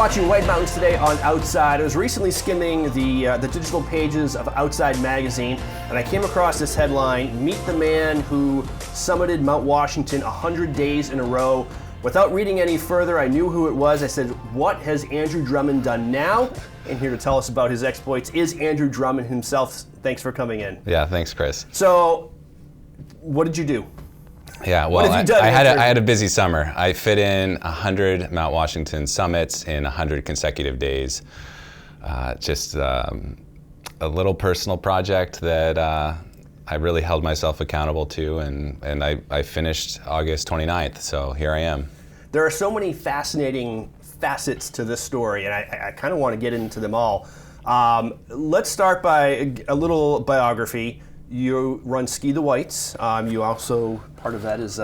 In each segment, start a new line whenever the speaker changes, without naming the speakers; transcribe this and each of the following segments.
watching White Mountains today on Outside. I was recently skimming the digital pages of Outside magazine, and I came across this headline: Meet the man who summited Mount Washington 100 days in a row. Without reading any further, I knew who it was. I said, what has Andrew Drummond done now? And here to tell us about his exploits is Andrew Drummond himself. Thanks for coming in.
Yeah, thanks, Chris.
So, what did you do?
Yeah, well, I had a busy summer. I fit in 100 Mount Washington summits in 100 consecutive days. Just a little personal project that I really held myself accountable to, and I finished August 29th, so here I am.
There are so many fascinating facets to this story, and I kind of want to get into them all. Let's start by a little biography. You run Ski the Whites. You also, part of that is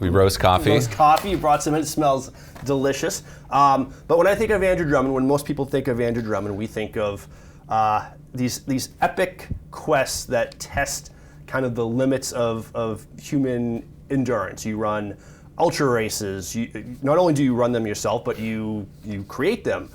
we roast coffee.
You roast coffee. You brought some in. It smells delicious. But when I think of Andrew Drummond, when most people think of Andrew Drummond, we think of these epic quests that test kind of the limits of human endurance. You run ultra races. Not only do you run them yourself, but you create them.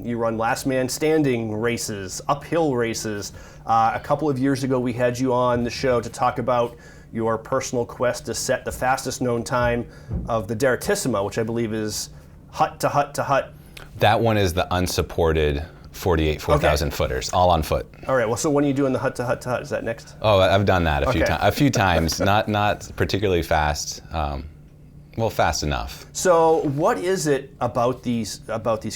You run last man standing races, uphill races. A couple of years ago, we had you on the show to talk about your personal quest to set the fastest known time of the Deretissima, which I believe is hut to hut to hut.
That one is the unsupported 48 4,000 footers, all on foot.
All right. Well, so when are you doing the hut to hut to hut? Is that next?
Oh, I've done that a few times. Not particularly fast. Well, fast enough.
So, what is it about these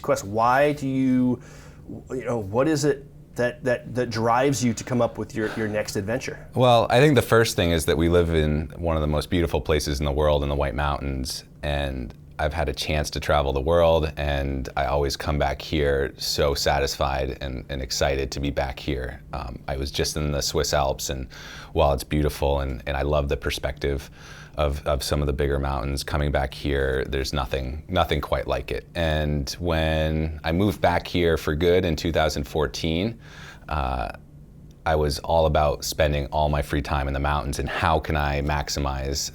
quests? Why do you what is it that drives you to come up with your next adventure?
Well, I think the first thing is that we live in one of the most beautiful places in the world, in the White Mountains, and I've had a chance to travel the world, and I always come back here so satisfied and excited to be back here. I was just in the Swiss Alps, and while it's beautiful and I love the perspective of some of the bigger mountains, coming back here, there's nothing quite like it. And when I moved back here for good in 2014, I was all about spending all my free time in the mountains and how can I maximize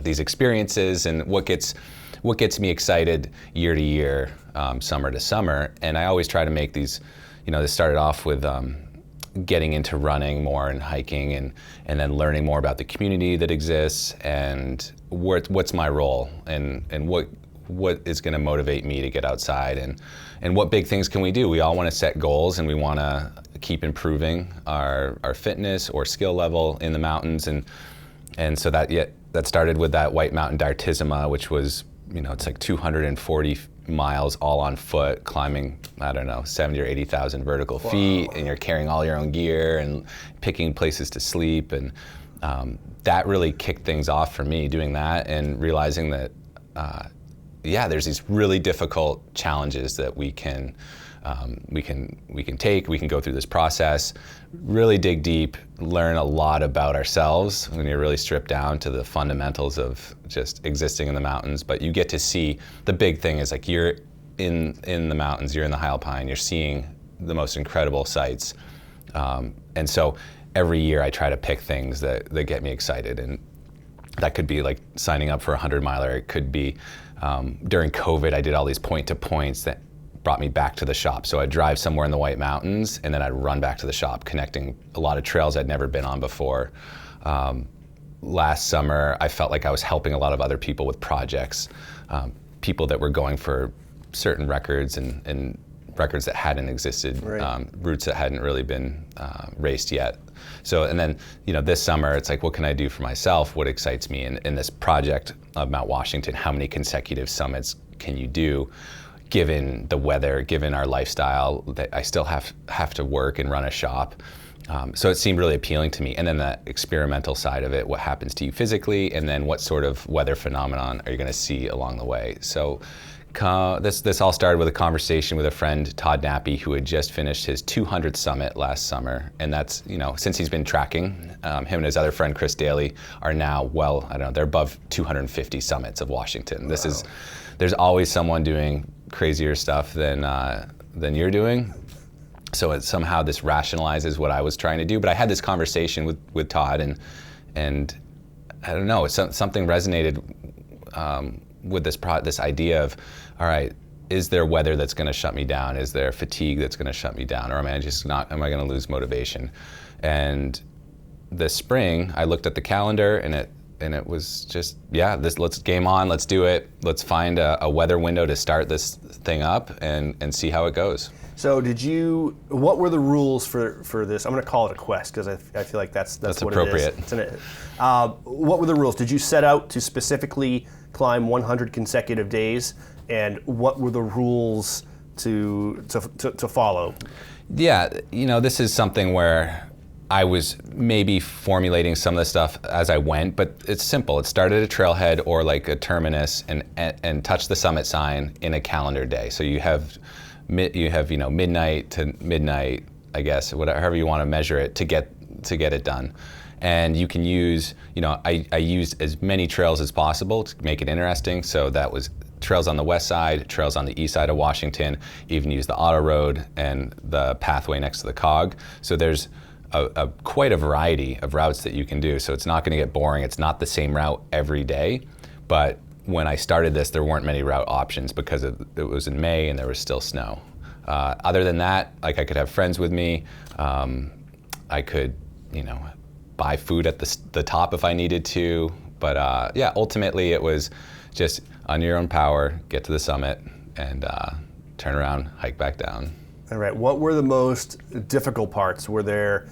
these experiences and what gets me excited year to year, summer to summer. And I always try to make these, this started off with getting into running more and hiking and then learning more about the community that exists and what's my role and what is going to motivate me to get outside and what big things can we do. We all want to set goals and we want to keep improving our fitness or skill level in the mountains and so that started with that White Mountain Deretissima, which was it's like 240 miles all on foot, climbing, 70 or 80,000 vertical feet, and you're carrying all your own gear and picking places to sleep. And that really kicked things off for me, doing that and realizing that, there's these really difficult challenges that we can take. We can go through this process, really dig deep, learn a lot about ourselves when you're really stripped down to the fundamentals of just existing in the mountains. But you get to see, the big thing is like you're in the mountains, you're in the high alpine, you're seeing the most incredible sights. And so every year I try to pick things that get me excited. And that could be like signing up for a 100-miler. It could be during COVID, I did all these point-to-points that brought me back to the shop. So I'd drive somewhere in the White Mountains and then I'd run back to the shop, connecting a lot of trails I'd never been on before. Last summer, I felt like I was helping a lot of other people with projects, people that were going for certain records and records that hadn't existed,
right.
Routes that hadn't really been raced yet. So, and then, this summer, it's like, what can I do for myself? What excites me in this project of Mount Washington? How many consecutive summits can you do? Given the weather, given our lifestyle, that I still have to work and run a shop. So it seemed really appealing to me. And then the experimental side of it, what happens to you physically, and then what sort of weather phenomenon are you gonna see along the way? So this all started with a conversation with a friend, Todd Nappy, who had just finished his 200th summit last summer. And that's, since he's been tracking, him and his other friend, Chris Daly, are now, they're above 250 summits of Washington.
Wow.
There's always someone doing crazier stuff than you're doing. So somehow this rationalizes what I was trying to do. But I had this conversation with Todd, and I don't know, something resonated with this idea of, all right, is there weather that's going to shut me down? Is there fatigue that's going to shut me down? Or am I going to lose motivation? And this spring, I looked at the calendar and it was just, let's game on, let's do it. Let's find a weather window to start this thing up and see how it goes.
So what were the rules for this? I'm going to call it a quest because I feel like that's what
appropriate.
It is. What were the rules? Did you set out to specifically climb 100 consecutive days? And what were the rules to follow? Yeah,
this is something where I was maybe formulating some of the stuff as I went, but it's simple. It started at a trailhead or like a terminus and touch the summit sign in a calendar day. So you have midnight to midnight, I guess, however you want to measure it to get it done. And you can use, I used as many trails as possible to make it interesting. So that was trails on the west side, trails on the east side of Washington, even use the auto road and the pathway next to the COG. So there's quite a variety of routes that you can do. So it's not going to get boring. It's not the same route every day, but when I started this, there weren't many route options because it was in May and there was still snow. Other than that, like I could have friends with me. I could, buy food at the top if I needed to. But ultimately it was just on your own power, get to the summit and turn around, hike back down.
All right. What were the most difficult parts? Were there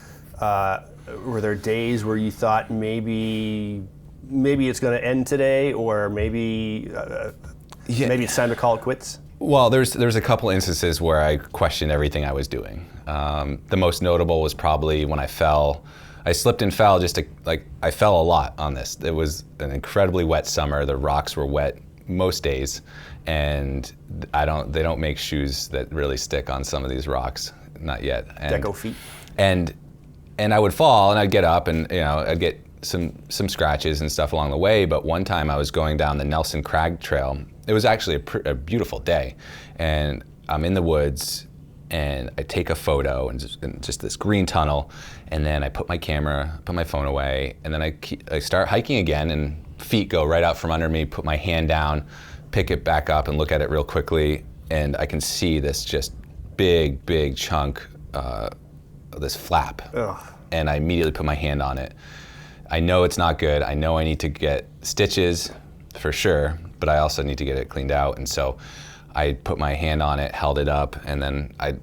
days where you thought maybe it's going to end today, or maybe it's time to call it quits?
Well, there's a couple instances where I questioned everything I was doing. The most notable was probably when I fell. I slipped and fell I fell a lot on this. It was an incredibly wet summer. The rocks were wet most days, and they don't make shoes that really stick on some of these rocks, not yet.
Deco feet.
And I would fall and I'd get up and I'd get some scratches and stuff along the way. But one time I was going down the Nelson Crag Trail. It was actually a beautiful day, and I'm in the woods and I take a photo and just this green tunnel, and then I put my phone away, and then I start hiking again, and feet go right out from under me, put my hand down, pick it back up and look at it real quickly, and I can see this just big chunk, this flap. Ugh. And I immediately put my hand on it. I know it's not good. I know I need to get stitches for sure, but I also need to get it cleaned out. And so I put my hand on it, held it up, and then I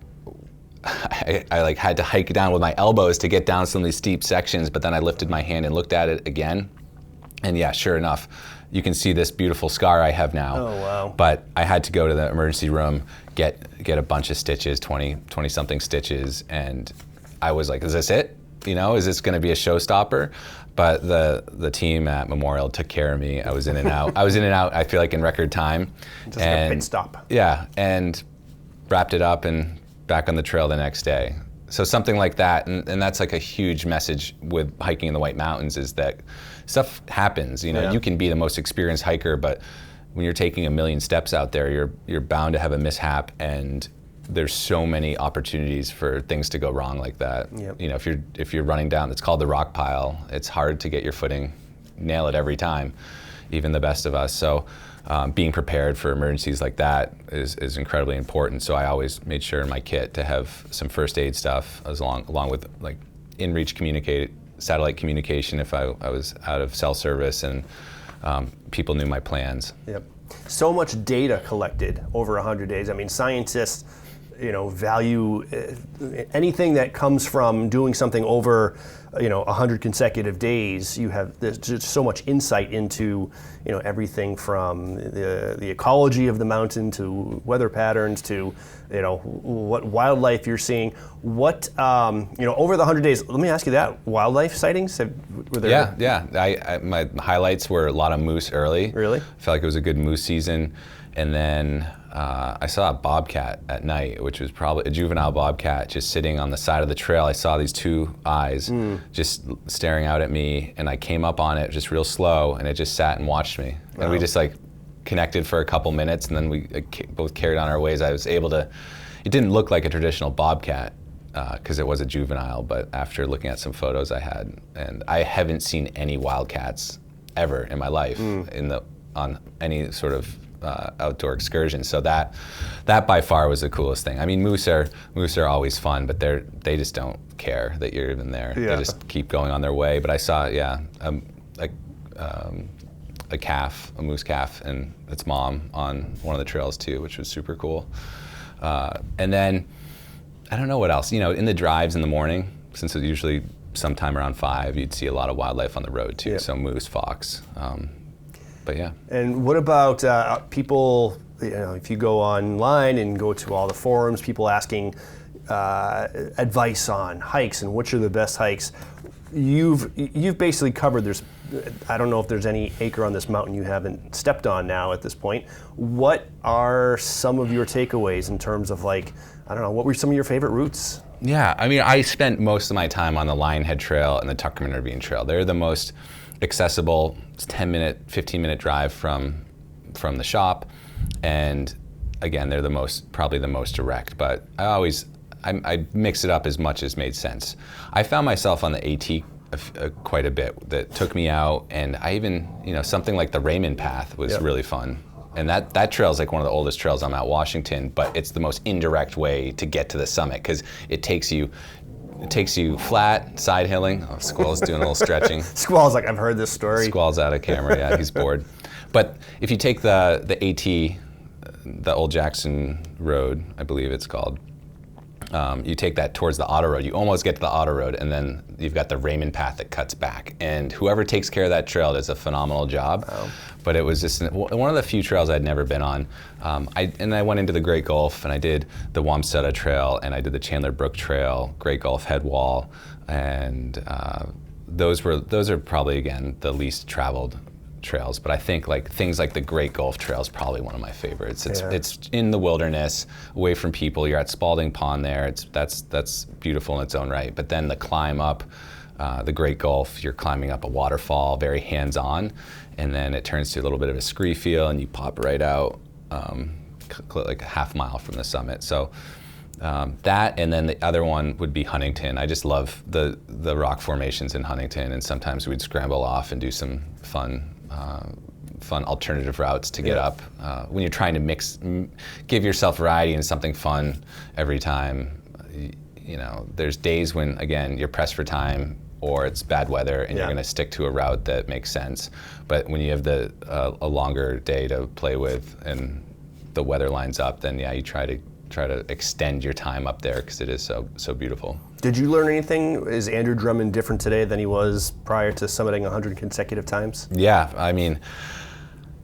had to hike down with my elbows to get down some of these steep sections, but then I lifted my hand and looked at it again. And yeah, sure enough, you can see this beautiful scar I have now.
Oh, wow.
But I had to go to the emergency room, get a bunch of stitches, 20 something stitches, and I was like, is this it? Is this gonna be a showstopper? But the team at Memorial took care of me. I was in and out. I feel like in record time.
Just like a pit stop.
Yeah, and wrapped it up and back on the trail the next day. So something like that, and that's like a huge message with hiking in the White Mountains, is that stuff happens. You can be the most experienced hiker, but when you're taking 1 million steps out there, you're bound to have a mishap, and there's so many opportunities for things to go wrong like that.
Yep.
If you're running down, it's called the rock pile. It's hard to get your footing, nail it every time, even the best of us. So being prepared for emergencies like that is incredibly important. So I always made sure in my kit to have some first aid stuff along with like in-reach satellite communication if I was out of cell service, and people knew my plans.
Yep. So much data collected over 100 days. I mean, scientists value anything that comes from doing something over 100 consecutive days. There's just so much insight into everything from the ecology of the mountain to weather patterns to what wildlife you're seeing. What over the 100 days, let me ask you that, wildlife sightings, were there?
Yeah. My highlights were a lot of moose early.
Really?
I felt like it was a good moose season. And then I saw a bobcat at night, which was probably a juvenile bobcat, just sitting on the side of the trail. I saw these two eyes just staring out at me, and I came up on it just real slow, and it just sat and watched me. Wow. And we just connected for a couple minutes, and then we both carried on our ways. I was able to, it didn't look like a traditional bobcat because it was a juvenile, but after looking at some photos I had, and I haven't seen any wildcats ever in my life on any sort of outdoor excursions. So that by far was the coolest thing. I mean, moose are always fun, but they just don't care that you're even there.
Yeah.
They just keep going on their way. But I saw, a calf, a moose calf, and its mom on one of the trails too, which was super cool. And then I don't know what else. In the drives in the morning, since it's usually sometime around 5, you'd see a lot of wildlife on the road too.
Yeah.
So moose, fox. But yeah.
And what about people? If you go online and go to all the forums, people asking advice on hikes and which are the best hikes. You've basically covered. I don't know if there's any acre on this mountain you haven't stepped on now at this point. What are some of your takeaways in terms of I don't know, what were some of your favorite routes?
Yeah, I mean, I spent most of my time on the Lionhead Trail and the Tuckerman Ravine Trail. They're the most accessible. It's 10-minute, 15-minute drive from the shop, and again, they're probably the most direct. But I mix it up as much as made sense. I found myself on the AT quite a bit that took me out, and I even, something like the Raymond Path was really fun. And that trail is like one of the oldest trails on Mount Washington, but it's the most indirect way to get to the summit because it takes you flat, side hilling. Oh, Squall's doing a little stretching.
Squall's like, I've heard this story.
Squall's out of camera, yeah, he's bored. But if you take the AT, the Old Jackson Road, I believe it's called, you take that towards the auto road, you almost get to the auto road, and then you've got the Raymond Path that cuts back. And whoever takes care of that trail does a phenomenal job. Wow. But it was just one of the few trails I'd never been on. I went into the Great Gulf, and I did the Wamsutta Trail, and I did the Chandler Brook Trail, Great Gulf Head Wall, and those are probably, again, the least traveled trails, but I think things like the Great Gulf Trail is probably one of my favorites. It's in the wilderness, away from people. You're at Spalding Pond there. That's beautiful in its own right. But then the climb up the Great Gulf, you're climbing up a waterfall, very hands-on, and then it turns to a little bit of a scree feel, and you pop right out like a half mile from the summit. So that, and then the other one would be Huntington. I just love the rock formations in Huntington, and sometimes we'd scramble off and do some fun alternative routes to get up. When you're trying to give yourself variety and something fun every time, there's days when, again, you're pressed for time or it's bad weather and you're going to stick to a route that makes sense. But when you have a longer day to play with and the weather lines up, then you try to extend your time up there because it is so beautiful. Did you learn anything? Is Andrew Drummond different today than he was prior to summiting 100 consecutive times? Yeah, I mean,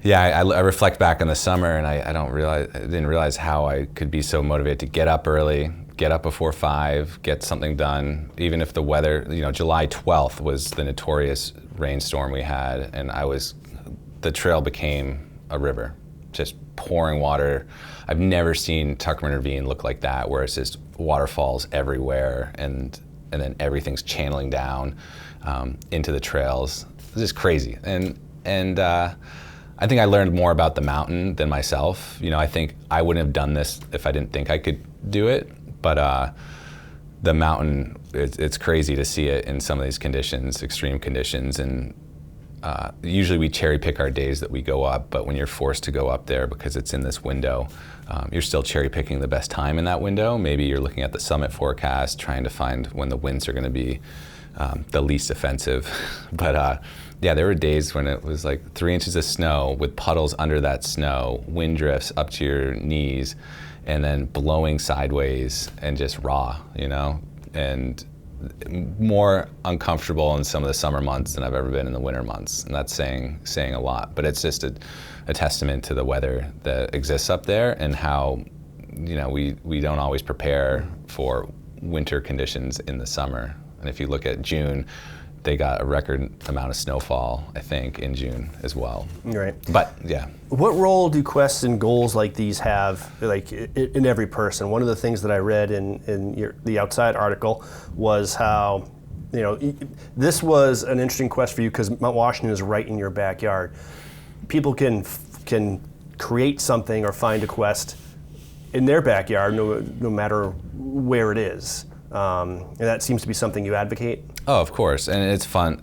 I reflect back on the summer, and I didn't realize how I could be so motivated to get up early, get up before 5, get something done, even if the weather, July 12th was the notorious rainstorm we had, and the trail became a river, just pouring water. I've never seen Tuckerman Ravine look like that, where it's just waterfalls everywhere, and then everything's channeling down into the trails. It's just crazy, and I think I learned more about the mountain than myself. I think I wouldn't have done this if I didn't think I could do it, but the mountain, it's crazy to see it in some of these conditions, extreme conditions, and usually we cherry pick our days that we go up, but when you're forced to go up there because it's in this window, you're still cherry picking the best time in that window. Maybe you're looking at the summit forecast, trying to find when the winds are going to be the least offensive. But there were days when it was like 3 inches of snow with puddles under that snow, wind drifts up to your knees, and then blowing sideways and just raw, and more uncomfortable in some of the summer months than I've ever been in the winter months, and that's saying a lot. But it's just a testament to the weather that exists up there and how we don't always prepare for winter conditions in the summer. And if you look at June, they got a record amount of snowfall, I think, in June as well. Right. But yeah. What role do quests and goals like these have, in every person? One of the things that I read in the Outside article was how, this was an interesting quest for you because Mount Washington is right in your backyard. People can create something or find a quest in their backyard, no matter where it is. And that seems to be something you advocate? Oh, of course, and it's fun.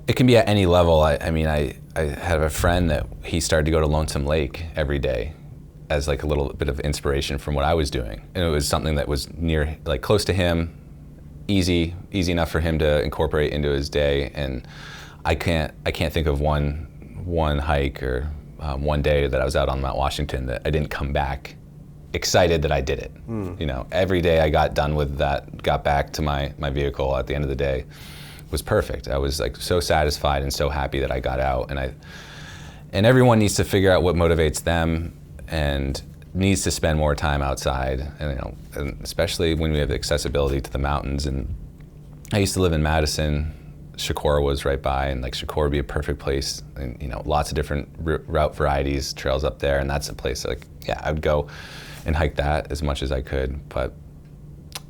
It can be at any level. I mean, I have a friend that he started to go to Lonesome Lake every day as like a little bit of inspiration from what I was doing. And it was something that was near, like close to him, easy enough for him to incorporate into his day. And I can't think of one hike or one day that I was out on Mount Washington that I didn't come back excited that I did it. You know, every day I got done with that, got back to my vehicle at the end of the day was perfect. I was like so satisfied and so happy that I got out. And everyone needs to figure out what motivates them and needs to spend more time outside. And, you know, and especially when we have accessibility to the mountains. And I used to live in Madison. Shakora was right by, and like Shakora would be a perfect place. And you know, lots of different route varieties, trails up there, and that's a place that, like, yeah, I would go and hike that as much as I could. But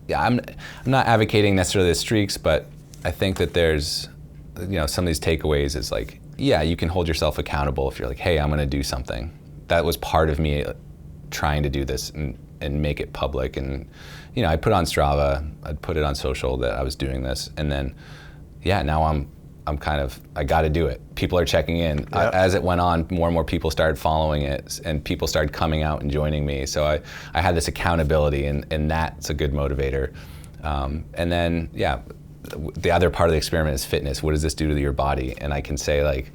yeah, I'm not advocating necessarily the streaks, but I think that there's, you know, some of these takeaways is like, yeah, you can hold yourself accountable if you're like, hey, I'm gonna do something. That was part of me trying to do this and make it public. And, you know, I'd put it on Strava, I'd put it on social that I was doing this, and then, yeah, now I'm kind of, I gotta do it. People are checking in.
Yep.
As it went on, more and more people started following it, and people started coming out and joining me. So I had this accountability, and that's a good motivator. And then, yeah, the other part of the experiment is fitness. What does this do to your body? And I can say, like,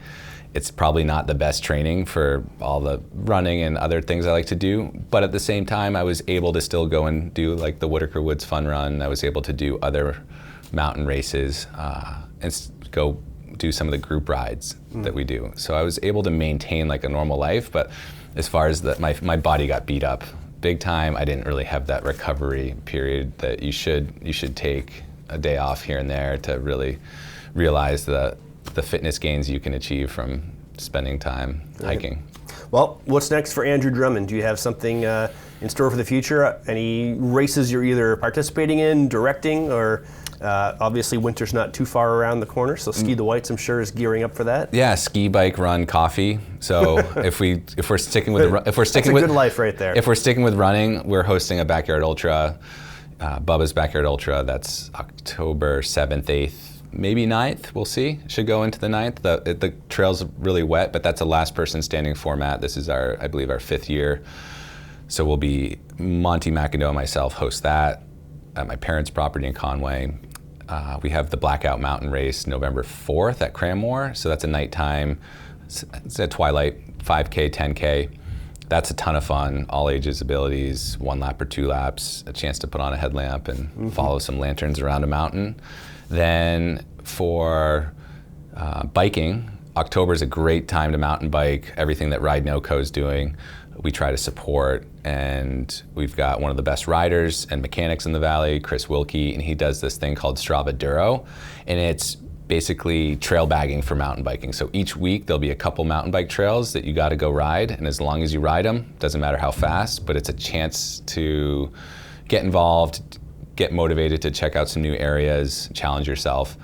it's probably not the best training for all the running and other things I like to do, but at the same time, I was able to still go and do like the Whitaker Woods Fun Run. I was able to do other mountain races and go do some of the group rides that we do. So I was able to maintain like a normal life, but as far as my body got beat up big time. I didn't really have that recovery period that you should take a day off here and there to really realize the fitness gains you can achieve from spending time hiking.
Well, what's next for Andrew Drummond? Do you have something in store for the future? Any races you're either participating in, directing, or obviously winter's not too far around the corner, so Ski the Whites, I'm sure, is gearing up for that.
Yeah, ski, bike, run, coffee. So if we're sticking with
that's a good life right there.
If we're sticking with running, we're hosting a backyard ultra, Bubba's Backyard Ultra. That's October 7th, 8th. Maybe 9th, we'll see. Should go into the 9th. The trail's really wet, but that's a last person standing format. This is I believe our 5th year. So we'll be, Monty McIndoe and myself host that at my parents' property in Conway. We have the Blackout Mountain Race November 4th at Cranmore. So that's a nighttime, it's at twilight, 5K, 10K. That's a ton of fun, all ages, abilities, 1 lap or 2 laps, a chance to put on a headlamp and follow some lanterns around a mountain. Then for biking, October is a great time to mountain bike. Everything that Ride NoCo is doing, we try to support. And we've got one of the best riders and mechanics in the Valley, Chris Wilkie, and he does this thing called Strava Duro. And it's basically trail bagging for mountain biking. So each week there'll be a couple mountain bike trails that you got to go ride. And as long as you ride them, doesn't matter how fast, but it's a chance to get involved, get motivated to check out some new areas, challenge yourself,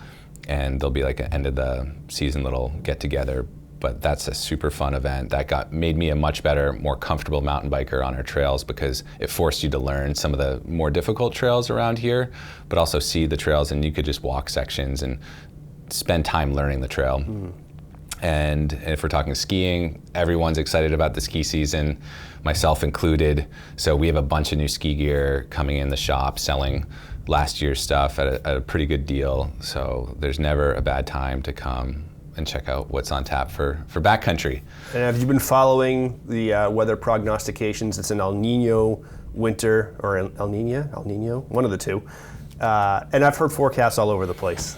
and there'll be like an end of the season little get together. But that's a super fun event that made me a much better, more comfortable mountain biker on our trails, because it forced you to learn some of the more difficult trails around here, but also see the trails, and you could just walk sections and spend time learning the trail. And if we're talking skiing, everyone's excited about the ski season, myself included. So we have a bunch of new ski gear coming in the shop, selling last year's stuff at a pretty good deal. So there's never a bad time to come and check out what's on tap for backcountry.
And have you been following the weather prognostications? It's an El Nino winter, or El Nino, one of the two. And I've heard forecasts all over the place.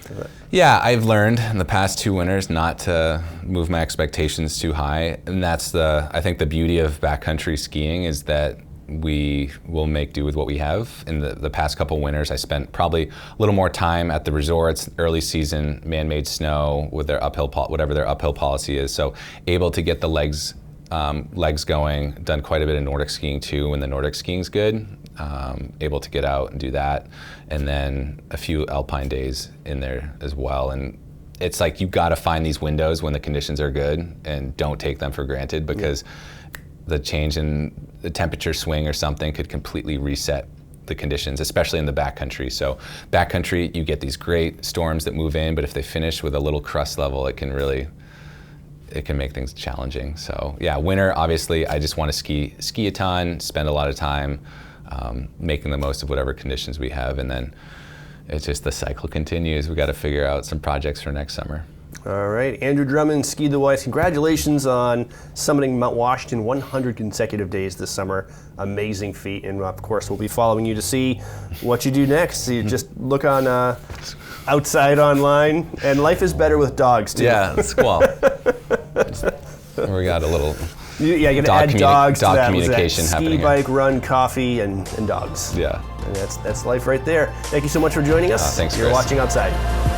Yeah, I've learned in the past 2 winters not to move my expectations too high. And that's I think the beauty of backcountry skiing is that we will make do with what we have. In the past couple winters, I spent probably a little more time at the resorts, early season, man-made snow with their whatever their uphill policy is. So able to get the legs going, done quite a bit of Nordic skiing too when the Nordic skiing's good. Able to get out and do that, and then a few alpine days in there as well. And it's like you got to find these windows when the conditions are good, and don't take them for granted, because the change in the temperature swing or something could completely reset the conditions, especially in the backcountry. So backcountry, you get these great storms that move in, but if they finish with a little crust level, it can make things challenging. So yeah, winter, obviously, I just want to ski a ton, spend a lot of time making the most of whatever conditions we have, and then it's just the cycle continues. We got to figure out some projects for next summer.
All right, Andrew Drummond, Ski the Weiss, congratulations on summiting Mount Washington 100 consecutive days this summer. Amazing feat, and of course we'll be following you to see what you do next. So you just look on outside online, and life is better with dogs too.
Yeah, squall. We got a little
you can add dogs to that.
Communication
Ski,
happening
bike, run, coffee, and dogs.
Yeah.
And that's life right there. Thank you so much for joining us.
Thanks,
You're
Chris.
watching Outside.